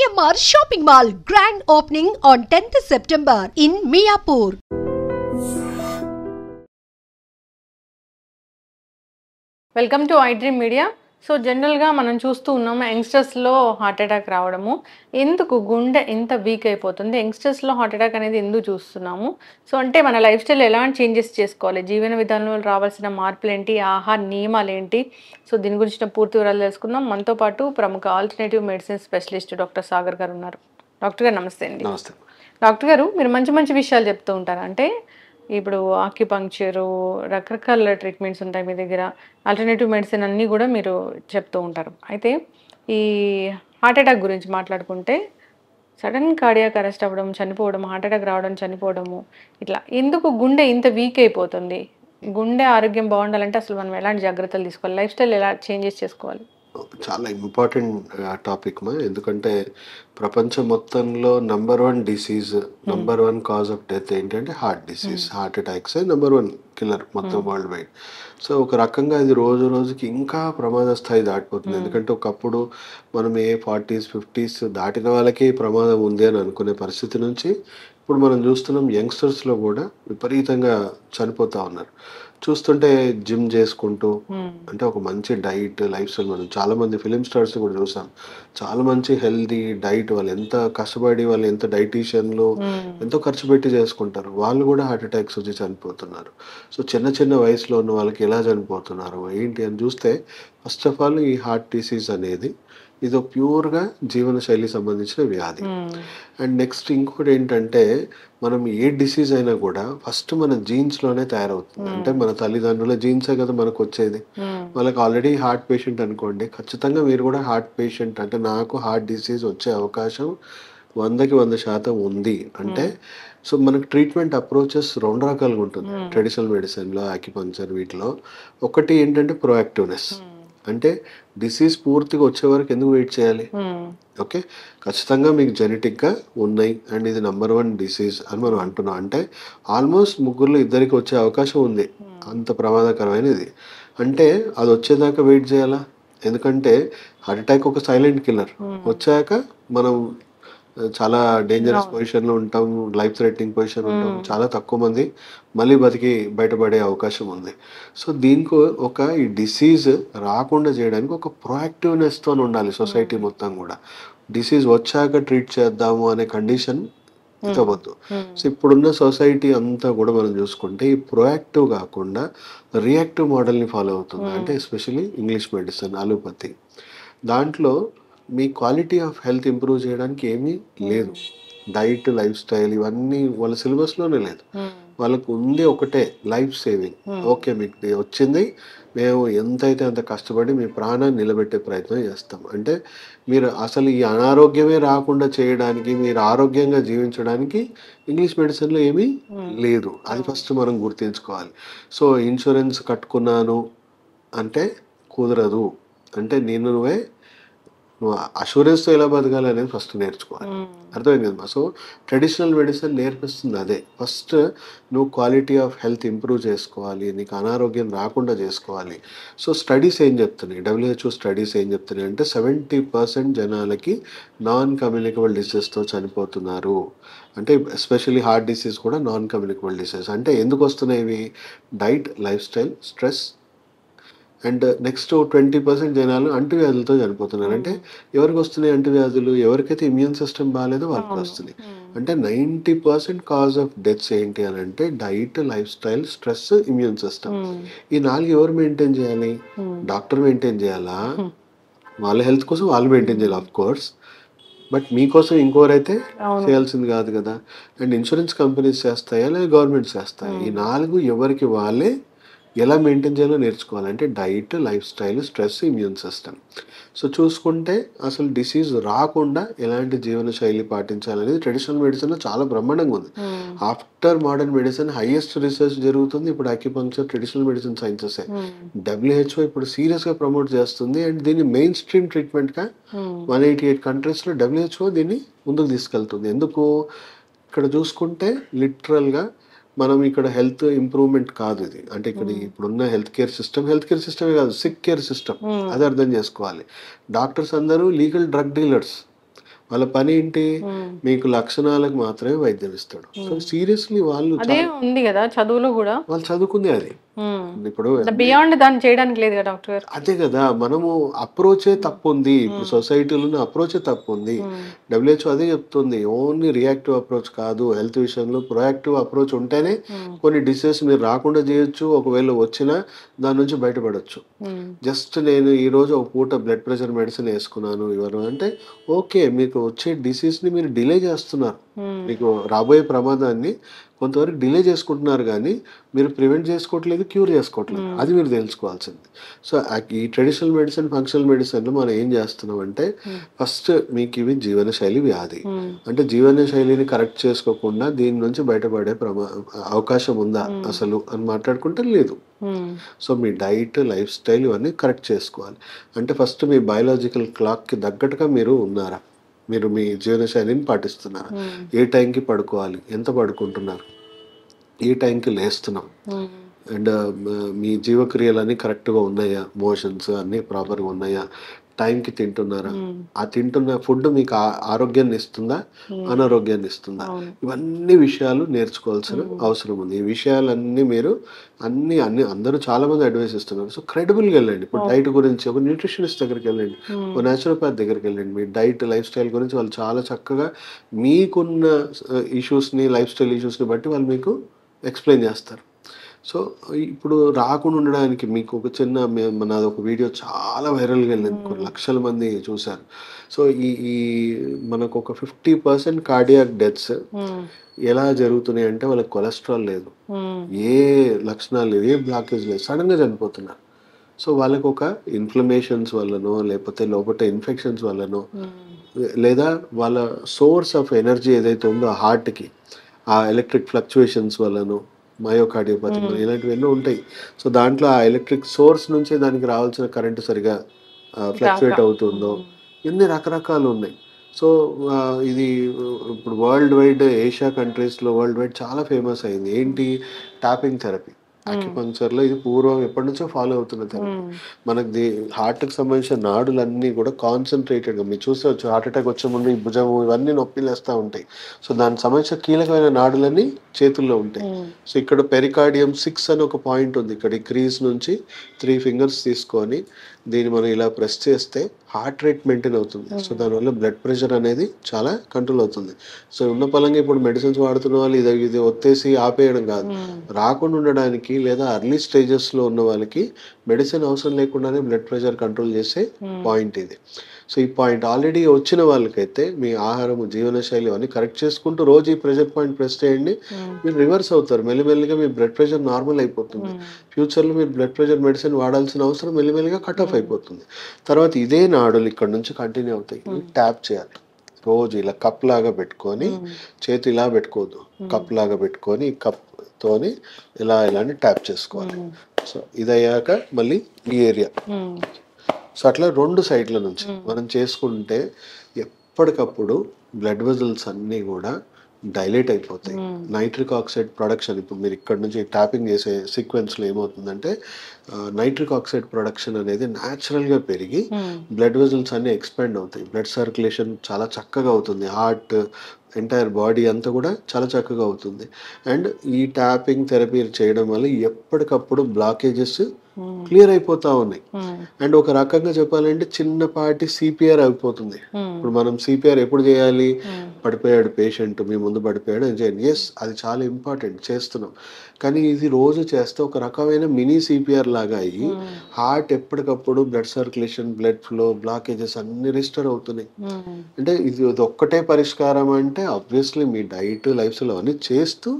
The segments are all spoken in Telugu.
GMR Shopping Mall grand opening on 10th September in Miapur. Welcome to iDream media. So జనరల్గా మనం చూస్తూ ఉన్నాము యంగ్స్టర్స్లో హార్ట్ అటాక్ రావడము. ఎందుకు గుండె ఎంత వీక్ అయిపోతుంది, యంగ్స్టర్స్లో హార్ట్ అటాక్ అనేది ఎందుకు చూస్తున్నాము? సో అంటే మన లైఫ్ స్టైల్ ఎలాంటి చేంజెస్ చేసుకోవాలి, జీవన విధానంలో రావాల్సిన మార్పులు ఏంటి, ఆహార నియమాలు ఏంటి? సో దీని గురించిన పూర్తి వివరాలు తెలుసుకుందాం. మనతో పాటు ప్రముఖ alternative medicine specialist doctor Sagar గారు ఉన్నారు. డాక్టర్ గారు నమస్తే అండి. నమస్తే. డాక్టర్ గారు, మీరు మంచి మంచి విషయాలు చెప్తూ ఉంటారు. అంటే ఇప్పుడు ఆక్యుపంక్చరు, రకరకాల ట్రీట్మెంట్స్ ఉంటాయి మీ దగ్గర, ఆల్టర్నేటివ్ మెడిసిన్ అన్నీ కూడా మీరు చెప్తూ ఉంటారు. అయితే ఈ హార్ట్ అటాక్ గురించి మాట్లాడుకుంటే సడన్ కార్డియాక్ అరెస్ట్ అవ్వడం, చనిపోవడం, హార్ట్ అటాక్ రావడం, చనిపోవడము, ఇట్లా ఎందుకు గుండె ఇంత వీక్ అయిపోతుంది? గుండె ఆరోగ్యం బాగుండాలంటే అసలు మనం ఎలాంటి జాగ్రత్తలు తీసుకోవాలి, లైఫ్ స్టైల్ ఎలా చేంజెస్ చేసుకోవాలి? చాలా ఇంపార్టెంట్ టాపిక్ మా, ఎందుకంటే ప్రపంచం మొత్తంలో #1 డిసీజ్, #1 కాజ్ ఆఫ్ డెత్ ఏంటంటే heart disease. Heart attacks #1 killer మొత్తం వరల్డ్ వైడ్. సో ఒక రకంగా ఇది రోజు రోజుకి ఇంకా ప్రమాద స్థాయి దాటిపోతుంది. ఎందుకంటే ఒకప్పుడు మనం 40s 50s దాటిన వాళ్ళకి ప్రమాదం ఉంది అని అనుకునే పరిస్థితి నుంచి ఇప్పుడు మనం చూస్తున్నాం యంగ్స్టర్స్లో కూడా విపరీతంగా చనిపోతూ ఉన్నారు. చూస్తుంటే జిమ్ చేసుకుంటూ, అంటే ఒక మంచి డైట్ లైఫ్ స్టైల్, మనం చాలా మంది ఫిలిం స్టార్స్ కూడా చూసాం, చాలా మంచి హెల్దీ డైట్, వాళ్ళు ఎంత కష్టపడి, వాళ్ళు ఎంత డైటీషియన్లు ఎంతో ఖర్చు పెట్టి చేసుకుంటారు, వాళ్ళు కూడా హార్ట్ అటాక్స్ వచ్చి చనిపోతున్నారు. సో చిన్న చిన్న వయసులో ఉన్న వాళ్ళకి ఎలా చనిపోతున్నారు ఏంటి అని చూస్తే, ఫస్ట్ ఆఫ్ ఆల్ ఈ హార్ట్ డిసీజ్ అనేది ఇది ప్యూర్గా జీవనశైలి సంబంధించిన వ్యాధి. అండ్ నెక్స్ట్ ఇంకోటి ఏంటంటే, మనం ఏ డిసీజ్ అయినా కూడా ఫస్ట్ మన జీన్స్లోనే తయారవుతుంది. అంటే మన తల్లిదండ్రుల జీన్సే కదా మనకు వచ్చేది. వాళ్ళకి ఆల్రెడీ హార్ట్ పేషెంట్ అనుకోండి, ఖచ్చితంగా మీరు కూడా హార్ట్ పేషెంట్ అంటే నాకు హార్ట్ డిసీజ్ వచ్చే అవకాశం 100కి 100% ఉంది అంటే. సో మనకు ట్రీట్మెంట్ అప్రోచెస్ 2 రకాలుగా ఉంటుంది ట్రెడిషనల్ మెడిసిన్లో, ఆక్యుపంక్చర్, వీటిలో. ఒకటి ఏంటంటే ప్రోయాక్టివ్నెస్, అంటే డిసీజ్ పూర్తిగా వచ్చే వరకు ఎందుకు వెయిట్ చేయాలి? ఓకే, ఖచ్చితంగా మీకు జెనెటిక్గా ఉన్నాయి అండ్ ఇది #1 డిసీజ్ అని మనం అంటున్నాం అంటే ఆల్మోస్ట్ 3 వచ్చే అవకాశం ఉంది, అంత ప్రమాదకరమైనది. అంటే అది వచ్చేదాకా వెయిట్ చేయాలా? ఎందుకంటే హార్ట్ అటాక్ ఒక సైలెంట్ కిల్లర్. వచ్చాక మనం చాలా డేంజరస్ పొజిషన్లో ఉంటాం, లైఫ్ థ్రెటనింగ్ పొజిషన్ ఉంటాం, చాలా తక్కువ మంది మళ్ళీ బతికి బయటపడే అవకాశం ఉంది. సో దీనికి ఈ డిసీజ్ రాకుండా చేయడానికి ఒక ప్రొయాక్టివ్నెస్తో ఉండాలి సొసైటీ మొత్తం కూడా. డిసీజ్ వచ్చాక ట్రీట్ చేద్దాము అనే కండిషన్ ఇవ్వద్దు. సో ఇప్పుడున్న సొసైటీ అంతా కూడా మనం చూసుకుంటే ఈ ప్రొయాక్టివ్ కాకుండా రియాక్టివ్ మోడల్ని ఫాలో అవుతుంది. అంటే ఎస్పెషలీ ఇంగ్లీష్ మెడిసిన్, అలోపతి, దాంట్లో మీ క్వాలిటీ ఆఫ్ హెల్త్ ఇంప్రూవ్ చేయడానికి ఏమీ లేదు. డైట్, లైఫ్ స్టైల్ ఇవన్నీ వాళ్ళ సిలబస్లోనే లేదు. వాళ్ళకు ఉంది ఒకటే, లైఫ్ సేవింగ్. ఓకే, మీకు వచ్చింది, మేము ఎంతైతే అంత కష్టపడి మీ ప్రాణాన్ని నిలబెట్టే ప్రయత్నం చేస్తాం. అంటే మీరు అసలు ఈ అనారోగ్యమే రాకుండా చేయడానికి, మీరు ఆరోగ్యంగా జీవించడానికి ఇంగ్లీష్ మెడిసిన్లో ఏమీ లేదు. అది ఫస్ట్ మనం గుర్తుంచుకోవాలి. సో ఇన్సూరెన్స్ కట్టుకున్నాను అంటే కుదరదు. అంటే నువ్వు అష్యూరెన్స్తో ఎలా బతకాలి అనేది ఫస్ట్ నేర్చుకోవాలి. అర్థమైంది కదమ్మా? సో ట్రెడిషనల్ మెడిసిన్ నేర్పిస్తుంది అదే. ఫస్ట్ నువ్వు క్వాలిటీ ఆఫ్ హెల్త్ ఇంప్రూవ్ చేసుకోవాలి, నీకు అనారోగ్యం రాకుండా చేసుకోవాలి. సో స్టడీస్ ఏం చెప్తున్నాయి, WHO స్టడీస్ ఏం చెప్తున్నాయి అంటే 70% జనాలకి నాన్ కమ్యూనికబుల్ డిసీజ్తో చనిపోతున్నారు. అంటే ఎస్పెషల్లీ హార్ట్ డిసీజ్ కూడా నాన్ కమ్యూనికబుల్ డిసీజ్. అంటే ఎందుకు వస్తున్నాయి ఇవి? Diet, life style, stress. And next 20% జనాలు అంటువ్యాధులతో చనిపోతున్నారు. అంటే ఎవరికి వస్తున్నాయి అంటువ్యాధులు? ఎవరికైతే ఇమ్యూన్ సిస్టమ్ బాగాలేదో వాళ్ళకి వస్తున్నాయి. అంటే 90% కాజ్ ఆఫ్ డెత్స్ ఏంటి అని అంటే diet, life style, stress, immune system. ఈ 4 ఎవరు మెయింటైన్ చేయాలి? డాక్టర్ మెయింటైన్ చేయాలా? వాళ్ళ హెల్త్ కోసం వాళ్ళు మెయింటైన్ చేయాలి ఆఫ్ కోర్స్, బట్ మీకోసం ఇంకోరైతే చేయాల్సింది కాదు కదా. అండ్ ఇన్సూరెన్స్ కంపెనీస్ చేస్తాయా లేదా గవర్నమెంట్ చేస్తాయి? ఈ 4 ఎవరికి వాళ్ళే ఎలా మెయింటైన్ చేయాలో నేర్చుకోవాలంటే diet, life style, stress, immune system. So చూసుకుంటే అసలు డిసీజ్ రాకుండా ఎలాంటి జీవన శైలి పాటించాలనేది ట్రెడిషనల్ మెడిసిన్లో చాలా బ్రహ్మాండంగా ఉంది. After modern medicine highest research జరుగుతుంది ఇప్పుడు ఆక్యుపంక్చర్, ట్రెడిషనల్ మెడిసిన్ సైన్సెసే. WHO ఇప్పుడు సీరియస్గా ప్రమోట్ చేస్తుంది అండ్ దీన్ని మెయిన్ స్ట్రీమ్ ట్రీట్మెంట్గా 188 కంట్రీస్లో WHO దీన్ని ముందుకు తీసుకెళ్తుంది. ఎందుకు? ఇక్కడ చూసుకుంటే లిటరల్గా మనం ఇక్కడ హెల్త్ ఇంప్రూవ్మెంట్ కాదు ఇది. అంటే ఇక్కడ ఇప్పుడున్న హెల్త్ కేర్ సిస్టమే కాదు, సిక్ కేర్ సిస్టమ్. అది అర్థం చేసుకోవాలి. డాక్టర్స్ అందరూ లీగల్ డ్రగ్ డీలర్స్. వాళ్ళ పని ఏంటి, మీకు లక్షణాలకు మాత్రమే వైద్యం ఇస్తాడు. సో సీరియస్లీ వాళ్ళు అదే ఉంది కదా చదువులో కూడా. వాళ్ళు చదువుకుంది అది. ఇప్పుడు బియాండ్ దాన్ని చేయడానికి లేదు కదా డాక్టర్ గారు. అదే కదా, మనము అప్రోచే తప్పు ఉంది. ఇప్పుడు సొసైటీలో అప్రోచే తప్పు ఉంది. WHO అదే చెప్తుంది, ఓన్లీ రియాక్టివ్ అప్రోచ్ కాదు, హెల్త్ విషయంలో ప్రొయాక్టివ్ అప్రోచ్ ఉంటేనే కొన్ని డిసీజెస్ మీరు రాకుండా చేయొచ్చు, ఒకవేళ వచ్చినా దాని నుంచి బయటపడవచ్చు. జస్ట్ నేను ఈరోజు ఒక పూట బ్లడ్ ప్రెషర్ మెడిసిన్ వేసుకున్నాను ఇవ్వరు అంటే ఓకే, మీకు వచ్చే డిసీజ్ని మీరు డిలే చేస్తున్నారు, మీకు రాబోయే ప్రమాదాన్ని కొంతవరకు డిలే చేసుకుంటున్నారు, కానీ మీరు ప్రివెంట్ చేసుకోవట్లేదు, క్యూర్ చేసుకోవట్లేదు. అది మీరు తెలుసుకోవాల్సింది. సో ఈ ట్రెడిషనల్ మెడిసిన్, ఫంక్షనల్ మెడిసిన్లో మనం ఏం చేస్తున్నాం అంటే ఫస్ట్ మీకు ఇవి జీవనశైలి వ్యాధి, అంటే జీవనశైలిని కరెక్ట్ చేసుకోకుండా దీని నుంచి బయటపడే అవకాశం ఉందా అసలు అని మాట్లాడుకుంటే లేదు. సో మీ డైట్, లైఫ్ స్టైల్ ఇవన్నీ కరెక్ట్ చేసుకోవాలి. అంటే ఫస్ట్ మీ బయాలజికల్ క్లాక్కి తగ్గట్టుగా మీరు ఉన్నారా, మీరు మీ జీవనశైలిని పాటిస్తున్నారా, ఏ టైంకి పడుకోవాలి, ఎంత పడుకుంటున్నారు, ఏ టైంకి లేస్తున్నాం, అండ్ మీ జీవక్రియలన్నీ కరెక్ట్గా ఉన్నాయా, మోషన్స్ అన్నీ ప్రాపర్గా ఉన్నాయా, టైంకి తింటున్నారా, ఆ తింటున్న ఫుడ్ మీకు ఆరోగ్యాన్ని ఇస్తుందా, అనారోగ్యాన్ని ఇస్తుందా, ఇవన్నీ విషయాలు నేర్చుకోవాల్సిన అవసరం ఉంది. ఈ విషయాలన్నీ మీరు అన్ని అందరూ చాలా మంది అడ్వైస్ ఇస్తున్నారు. సో క్రెడిబుల్గా వెళ్ళండి. ఇప్పుడు డైట్ గురించి ఒక న్యూట్రిషనిస్ట్ దగ్గరికి వెళ్ళండి, ఒక న్యాచురోపతి దగ్గరికి వెళ్ళండి. మీ డైట్, లైఫ్ స్టైల్ గురించి వాళ్ళు చాలా చక్కగా మీకున్న ఇష్యూస్ని, లైఫ్ స్టైల్ ఇష్యూస్ని బట్టి వాళ్ళు మీకు ఎక్స్ప్లెయిన్ చేస్తారు. సో ఇప్పుడు రాకుండా ఉండడానికి మీకు ఒక చిన్న నాది ఒక వీడియో చాలా వైరల్గా వెళ్ళింది, కొన్ని లక్షల మంది చూశారు. సో ఈ మనకు ఒక 50% కార్డియాక్ డెత్స్ ఎలా జరుగుతున్నాయి అంటే వాళ్ళకి కొలెస్ట్రాల్ లేదు, ఏ లక్షణాలు లేవు, ఏ బ్లాకేజ్ లేదు, సడన్గా చనిపోతున్నారు. సో వాళ్ళకి ఒక ఇన్ఫ్లమేషన్స్ వల్లనో, లేకపోతే లోపల ఇన్ఫెక్షన్స్ వల్లనో, లేదా వాళ్ళ సోర్స్ ఆఫ్ ఎనర్జీ ఏదైతే ఉందో హార్ట్కి, ఆ ఎలక్ట్రిక్ ఫ్లక్చుయేషన్స్ వల్లనో, మయోకార్డియోపతి ఇలాంటివి ఎన్నో ఉంటాయి. సో దాంట్లో ఆ ఎలక్ట్రిక్ సోర్స్ నుంచే దానికి రావాల్సిన కరెంటు సరిగా ఫ్లక్చుయేట్ అవుతుందో, ఎన్ని రకరకాలు ఉన్నాయి. సో ఇది ఇప్పుడు వరల్డ్ వైడ్, ఏషియా కంట్రీస్లో వరల్డ్ వైడ్ చాలా ఫేమస్ అయింది. ఏంటి, టాపింగ్ థెరపీ. అక్యుపంక్చర్లో ఇది పూర్వం ఎప్పటి నుంచో ఫాలో అవుతున్న థెరపీ. మనకి హార్ట్కి సంబంధించిన నాడులన్నీ కూడా కాన్సన్ట్రేటెడ్గా మీరు చూసేవచ్చు. హార్ట్ అటాక్ వచ్చే ముందు ఈ భుజము ఇవన్నీ నొప్పిలేస్తూ ఉంటాయి. సో దానికి సంబంధించిన కీలకమైన నాడులన్నీ చేతుల్లో ఉంటాయి. సో ఇక్కడ పెరికార్డియం 6 అని ఒక పాయింట్ ఉంది. ఇక్కడ ఈ క్రీజ్ నుంచి 3 ఫింగర్స్ తీసుకొని దీన్ని మనం ఇలా ప్రెస్ చేస్తే హార్ట్ రేట్ మెయింటైన్ అవుతుంది. సో దానివల్ల బ్లడ్ ప్రెషర్ అనేది చాలా కంట్రోల్ అవుతుంది. సో ఉన్న పలంగా ఇప్పుడు మెడిసిన్స్ వాడుతున్న వాళ్ళు ఇది ఒత్తేసి ఆపేయడం కాదు, రాకుండా ఉండడానికి లేదా అర్లీ స్టేజెస్లో ఉన్న వాళ్ళకి మెడిసిన్ అవసరం లేకుండానే బ్లడ్ ప్రెషర్ కంట్రోల్ చేసే పాయింట్ ఇది. సో ఈ పాయింట్ ఆల్రెడీ వచ్చిన వాళ్ళకైతే మీ ఆహారం, జీవనశైలి అన్నీ కరెక్ట్ చేసుకుంటూ రోజు ఈ ప్రెషర్ పాయింట్ ప్రెస్ చేయండి, మీరు రివర్స్ అవుతారు. మెల్లిమెల్లిగా మీ బ్లడ్ ప్రెషర్ నార్మల్ అయిపోతుంది. ఫ్యూచర్లో మీరు బ్లడ్ ప్రెషర్ మెడిసిన్ వాడాల్సిన అవసరం మెల్లిమెల్లిగా కట్ ఆఫ్ అయిపోతుంది. తర్వాత ఇదే నాడులు ఇక్కడ నుంచి కంటిన్యూ అవుతాయి. ట్యాప్ చేయాలి రోజు, ఇలా కప్ లాగా పెట్టుకొని, చేతి ఇలా పెట్టుకోవద్దు, కప్ లాగా పెట్టుకొని కప్తోని ఇలా ఇలాంటి ట్యాప్ చేసుకోవాలి. సో ఇది అయ్యాక మళ్ళీ ఈ ఏరియా. సో అట్లా 2 సైడ్ల నుంచి మనం చేసుకుంటే ఎప్పటికప్పుడు బ్లడ్ వెజల్స్ అన్నీ కూడా డైలేట్ అయిపోతాయి. నైట్రిక్ ఆక్సైడ్ ప్రొడక్షన్, ఇప్పుడు మీరు ఇక్కడ నుంచి ట్యాపింగ్ చేసే సీక్వెన్స్లో ఏమవుతుందంటే నైట్రిక్ ఆక్సైడ్ ప్రొడక్షన్ అనేది న్యాచురల్గా పెరిగి బ్లడ్ వెజల్స్ అన్నీ ఎక్స్పాండ్ అవుతాయి. బ్లడ్ సర్క్యులేషన్ చాలా చక్కగా అవుతుంది. హార్ట్, ఎంటైర్ బాడీ అంతా కూడా చాలా చక్కగా అవుతుంది. అండ్ ఈ ట్యాపింగ్ థెరపీ చేయడం వల్ల ఎప్పటికప్పుడు బ్లాకేజెస్ క్లియర్ అయిపోతా ఉన్నాయి. అండ్ ఒక రకంగా చెప్పాలంటే చిన్నపాటి సిపిఆర్ అయిపోతుంది. ఇప్పుడు మనం సిపిఆర్ ఎప్పుడు చేయాలి, పడిపోయాడు పేషెంట్, మీ ముందు పడిపోయాడు అని చేయండి. ఎస్, అది చాలా ఇంపార్టెంట్, చేస్తున్నాం. కానీ ఇది రోజు చేస్తే ఒక రకమైన మినీ సిపిఆర్ లాగా అయ్యి హార్ట్ ఎప్పటికప్పుడు blood circulation, blood flow, blockages అన్ని రిస్టోర్ అవుతున్నాయి. అంటే ఇది ఒక్కటే పరిష్కారం అంటే ఆబ్వియస్లీ మీ డైట్, లైఫ్ స్టైల్ అవన్నీ చేస్తూ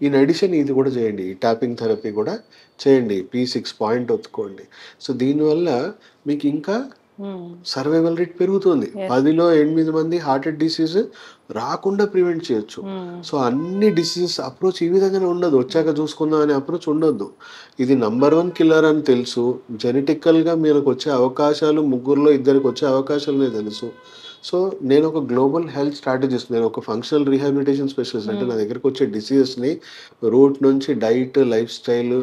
ఇన్ అడిషన్ ఇది కూడా చేయండి. ఈ ట్యాపింగ్ థెరపీ కూడా చేయండి. P6 point ఒత్తుకోండి. సో దీనివల్ల మీకు ఇంకా సర్వైవల్ రేట్ పెరుగుతుంది. 10లో 8 మంది హార్ట్ డిసీజ్ రాకుండా ప్రివెంట్ చేయొచ్చు. సో అన్ని డిసీజెస్ అప్రోచ్ ఈ విధంగానే ఉండదు, వచ్చాక చూసుకుందాం అనే అప్రోచ్ ఉండొద్దు. ఇది నంబర్ 1 కిల్లర్ అని తెలుసు, జెనెటికల్గా మీకు వచ్చే అవకాశాలు 3లో 2కి వచ్చే అవకాశాలనే తెలుసు. సో నేను ఒక గ్లోబల్ హెల్త్ స్ట్రాటజిస్ట్, నేను ఒక ఫంక్షనల్ రీహాబిలిటేషన్ స్పెషలిస్ట్. అంటే నా దగ్గరకు వచ్చే డిసీజెస్ని రూట్ నుంచి డైట్, లైఫ్ స్టైల్,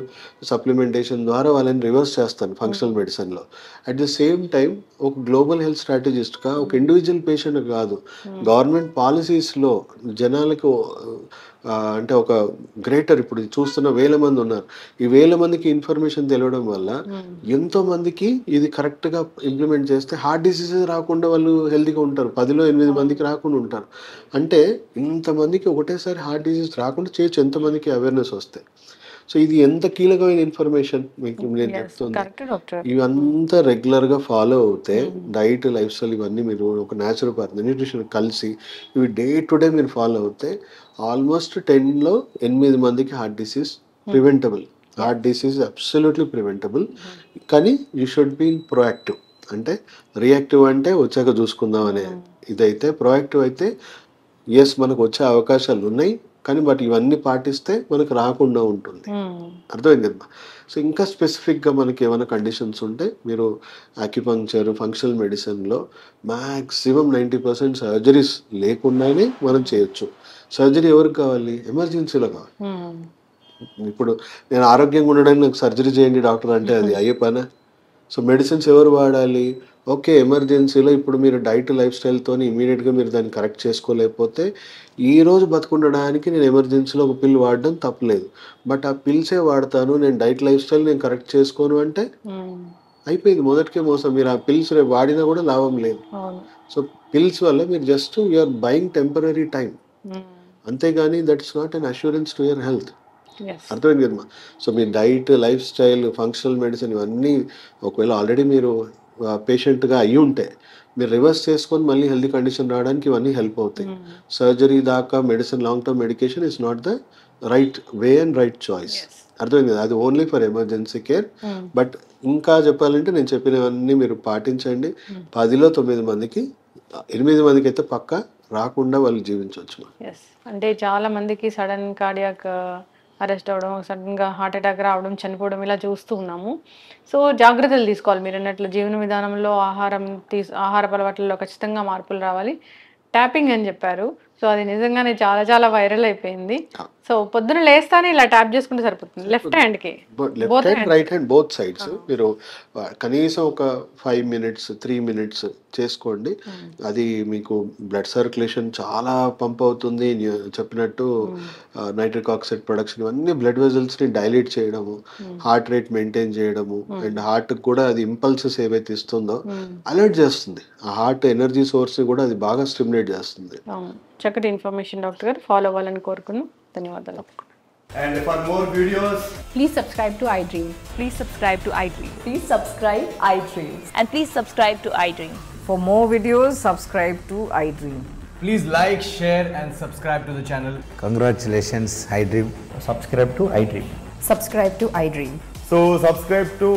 సప్లిమెంటేషన్ ద్వారా వాళ్ళని రివర్స్ చేస్తాను ఫంక్షనల్ మెడిసిన్లో. అట్ ద సేమ్ టైం ఒక గ్లోబల్ హెల్త్ స్ట్రాటజిస్ట్గా ఒక ఇండివిజువల్ పేషెంట్ కాదు, గవర్నమెంట్ పాలసీస్లో జనాలకు అంటే ఒక గ్రేటర్, ఇప్పుడు చూస్తున్న 1000 మంది ఉన్నారు, ఈ 1000 మందికి ఇన్ఫర్మేషన్ తెలియడం వల్ల ఎంతో మందికి ఇది కరెక్ట్గా ఇంప్లిమెంట్ చేస్తే హార్ట్ డిసీజెస్ రాకుండా వాళ్ళు హెల్తీగా ఉంటారు. 10లో 8 మందికి రాకుండా ఉంటారు. అంటే ఇంతమందికి ఒకటేసారి హార్ట్ డిసీజ్ రాకుండా చేయొచ్చు, ఎంతమందికి అవేర్నెస్ వస్తాయి. సో ఇది ఎంత కీలకమైన ఇన్ఫర్మేషన్ మీకు నేను చెప్తుంది. ఇవంతా రెగ్యులర్గా ఫాలో అవుతే డైట్, లైఫ్ స్టైల్ ఇవన్నీ మీరు ఒక న్యాచురోపతి, న్యూట్రిషన్ కలిసి ఇవి డే టు డే మీరు ఫాలో అవుతే ఆల్మోస్ట్ 10లో 8 మందికి heart disease preventable. Heart disease absolutely preventable. కానీ యూ షుడ్ బీ ప్రోయాక్టివ్. అంటే రియాక్టివ్ అంటే వచ్చాక చూసుకుందాం అనే ఇదైతే, ప్రోయాక్టివ్ అయితే ఎస్ మనకు వచ్చే అవకాశాలు ఉన్నాయి, కానీ బట్ ఇవన్నీ పాటిస్తే మనకు రాకుండా ఉంటుంది. అర్థమైంది కదా. సో ఇంకా స్పెసిఫిక్గా మనకి ఏమైనా కండిషన్స్ ఉంటే మీరు ఆక్యుపంక్చర్, ఫంక్షనల్ మెడిసిన్లో మ్యాక్సిమం 90% సర్జరీస్ లేకుండానే మనం చేయొచ్చు. సర్జరీ ఎవరికి కావాలి? ఎమర్జెన్సీలో కావాలి. ఇప్పుడు నేను ఆరోగ్యంగా ఉండడానికి నాకు సర్జరీ చేయండి డాక్టర్ అంటే అది అయ్యే పనా? సో మెడిసిన్స్ ఎవరు వాడాలి? ఓకే, ఎమర్జెన్సీలో ఇప్పుడు మీరు డైట్, లైఫ్ స్టైల్తో ఇమీడియట్గా మీరు దాన్ని కరెక్ట్ చేసుకోలేకపోతే ఈ రోజు బతుకుండడానికి నేను ఎమర్జెన్సీలో ఒక పిల్ వాడడం తప్పలేదు. బట్ ఆ పిల్సే వాడతాను, నేను డైట్, లైఫ్ స్టైల్ నేను కరెక్ట్ చేసుకోను అంటే అయిపోయింది, మొదటికే మోసం. మీరు ఆ పిల్స్ రేపు వాడినా కూడా లాభం లేదు. సో పిల్స్ వల్ల మీరు just you're buying temporary time, అంతేగాని that is not an assurance to your health. అర్థమైంది కదమ్మా. సో మీ diet, life style, functional medicine ఇవన్నీ ఒకవేళ ఆల్రెడీ మీరు పేషెంట్గా అయ్యి ఉంటే మీరు రివర్స్ చేసుకొని మళ్ళీ హెల్తీ కండిషన్ రావడానికి ఇవన్నీ హెల్ప్ అవుతాయి. సర్జరీ దాకా medicine, long term medication is not the right way and right choice. అర్థమైంది కదా. అది only for emergency care. But ఇంకా చెప్పాలంటే నేను చెప్పినవన్నీ మీరు పాటించండి. 10లో 9 మందికి, 8 మందికి అయితే పక్కా రాకుండా వాళ్ళు జీవించవచ్చు. అంటే చాలా మందికి సడన్ కార్డియాక్ అరెస్ట్ అవ్వడం, సడన్గా హార్ట్ అటాక్ రావడం, చనిపోవడం ఇలా చూస్తూ ఉన్నాము. సో జాగ్రత్తలు తీసుకోవాలి. మీరు అన్నట్లు జీవన విధానంలో ఆహారపు అలవాట్లలో ఖచ్చితంగా మార్పులు రావాలి. ట్యాపింగ్ అని చెప్పారు. సో అది నిజంగానే చాలా చాలా వైరల్ అయిపోయింది. సో పొద్దున లేస్తానే ఇలా ట్యాప్ చేసుకుంటే సరిపోతుంది, లెఫ్ట్ హ్యాండ్కి, left hand, right hand, both sides. మీరు కనీసం ఒక 5 minutes 3 minutes చేసుకోండి. అది మీకు బ్లడ్ సర్క్యులేషన్ చాలా పంప్ అవుతుంది. చెప్పినట్టు నైట్రిక్ ఆక్సైడ్ ప్రొడక్షన్ ఇవన్నీ బ్లడ్ వెజల్స్ని డైలేట్ చేయడము, హార్ట్ రేట్ మెయింటైన్ చేయడము, అండ్ హార్ట్కి కూడా అది ఇంపల్సెస్ ఏవైతే ఇస్తుందో అలర్ట్ చేస్తుంది. ఆ హార్ట్ ఎనర్జీ సోర్స్ని కూడా అది బాగా స్టిమ్యులేట్ చేస్తుంది. చక్కటి ఇన్ఫర్మేషన్ డాక్టర్ గారు, ఫాలో అవ్వాలని కోరుకున్నాను. ధన్యవాదాలు. And for more videos, please subscribe to iDream. Please subscribe to iDream. Please subscribe iDream. And please subscribe to iDream. For more videos, subscribe to iDream. please like, share and subscribe to the channel. Congratulations, iDream. Subscribe to iDream. Subscribe to iDream. So subscribe to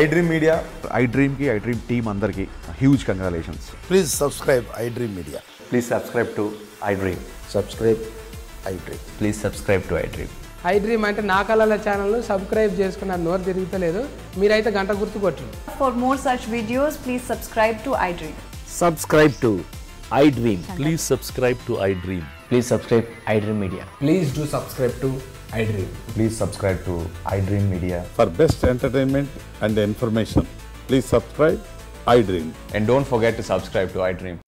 iDream Media. iDream ki iDream team andarki huge congratulations. Please subscribe iDream Media. Please subscribe to iDream. Subscribe iDream. Please subscribe to iDream. iDream అంటే నా కళల ఛానల్ను సబ్స్క్రైబ్ చేసుకున్న నోరు తిరుగుతలేదు, మీరైతే గంట గుర్తు కొట్టండి. For more such videos, please subscribe to iDream. Subscribe to iDream. Please subscribe to iDream. Please subscribe iDream Media. Please do subscribe to iDream. Please subscribe to iDream Media. For best entertainment and information, please subscribe iDream. And don't forget to subscribe to iDream.